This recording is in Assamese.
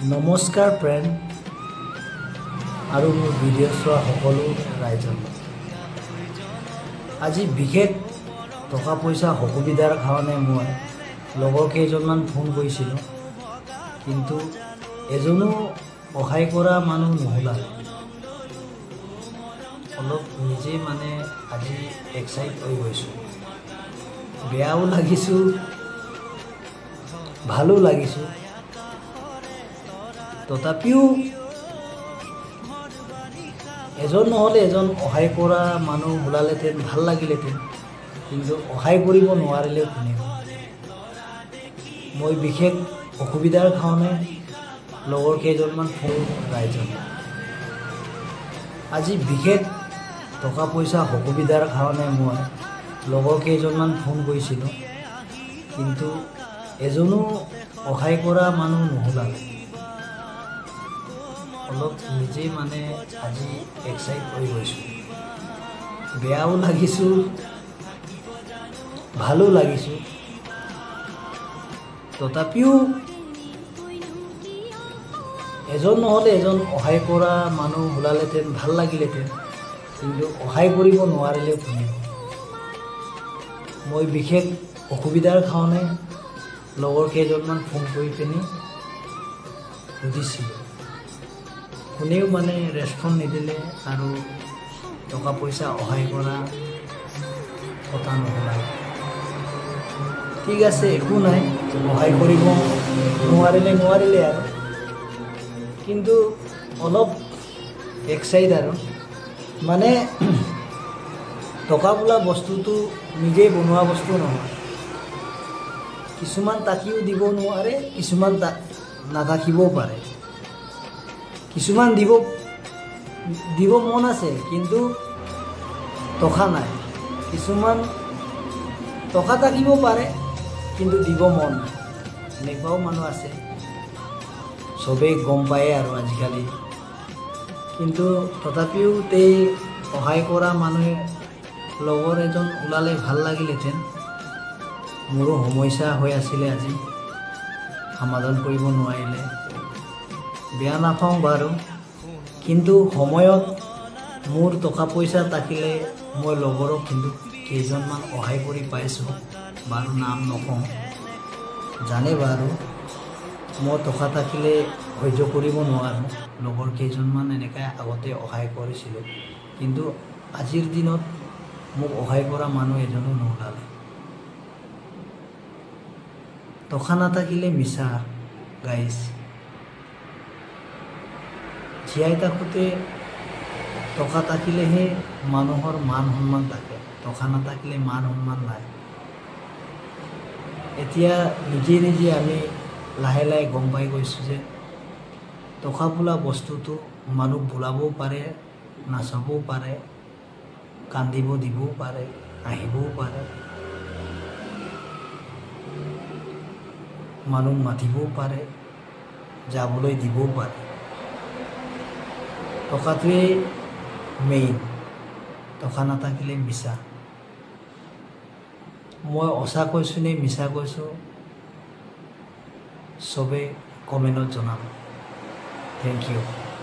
নমস্কাৰ ফ্ৰেণ্ড আৰু মোৰ ভিডিঅ' চোৱা সকলো ৰাইজক আজি বিশেষ টকা পইচা অসুবিধাৰ কাৰণে মই লগৰ কেইজনমান ফোন কৰিছিলোঁ কিন্তু এজনো সহায় কৰা মানুহ নহ'ল অলপ নিজে আজি এক্সাইট হৈ গৈছোঁ বেয়াও লাগিছোঁ ভালো লাগিছোঁ তথাপিও এজন নহ'লে এজন সহায় কৰা মানুহ ওলালেতেন ভাল লাগিলেতেন কিন্তু সহায় কৰিব নোৱাৰিলেও কোনে মই বিশেষ অসুবিধাৰ কাৰণে লগৰ কেইজনমান ফোন ৰাইজক আজি বিশেষ টকা পইচা অসুবিধাৰ কাৰণে মই লগৰ কেইজনমান ফোন কৰিছিলোঁ কিন্তু এজনো সহায় কৰা মানুহ নহ'ল অলপ নিজে আজি এক্সাইট হৈ গৈছোঁ বেয়াও লাগিছোঁ ভালো লাগিছোঁ তথাপিও এজন নহ'লে এজন সহায় কৰা মানুহ ওলালেতেন ভাল লাগিলেতেন কিন্তু সহায় কৰিব নোৱাৰিলেও কোনে মই বিশেষ অসুবিধাৰ কাৰণে লগৰ কেইজনমান ফোন কৰি পিনি সুধিছিলোঁ কোনেও ৰেছপন্স নিদিলে আৰু টকা পইচা সহায় কৰা কথা নহ'ল ঠিক আছে একো নাই সহায় কৰিব নোৱাৰিলে আৰু কিন্তু অলপ এক্সাইট আৰু টকা বোলা বস্তুটো নিজে বনোৱা বস্তু নহয় কিছুমান তাকিও দিব নোৱাৰে কিছুমান নাথাকিবও পাৰে কিছুমান দিব মন আছে কিন্তু টকা নাই কিছুমান টকা থাকিব পাৰে কিন্তু দিব মন নাই এনেকুৱাও মানুহ আছে চবেই গম পায়ে আৰু আজিকালি কিন্তু তথাপিও তেই সহায় কৰা মানুহে লগৰ এজন ওলালে ভাল লাগিলেতেন মোৰো সমস্যা হৈ আছিলে আজি সমাধান কৰিব নোৱাৰিলে বেয়া নাপাওঁ বাৰু কিন্তু সময়ত মোৰ টকা পইচা থাকিলে মই লগৰক কিন্তু কেইজনমান সহায় কৰি পাইছোঁ বাৰু নাম নকওঁ জানে বাৰু মই টকা থাকিলে সহ্য কৰিব নোৱাৰোঁ লগৰ কেইজনমান এনেকৈ আগতে সহায় কৰিছিলোঁ কিন্তু আজিৰ দিনত মোক সহায় কৰা মানুহ এজনো নোলালে টকা নাথাকিলে মিছা গাইজ জীয়াই থাকোঁতে টকা থাকিলেহে মানুহৰ মান সন্মান থাকে টকা নাথাকিলে মান সন্মান নাই এতিয়া নিজে আমি লাহে লাহে গম পাই গৈছোঁ যে টকা বোলা বস্তুটো মানুহ বোলাবও পাৰে নাচাবও পাৰে কান্দিব দিবও পাৰে আহিবও পাৰে মানুহ মাতিবও পাৰে যাবলৈ দিবও পাৰে টকাটোৱেই মেইন টকা নাথাকিলে মিছা মই সঁচা কৈছোঁ নে মিছা কৈছোঁ চবেই কমেণ্টত জনাব থেংক ইউ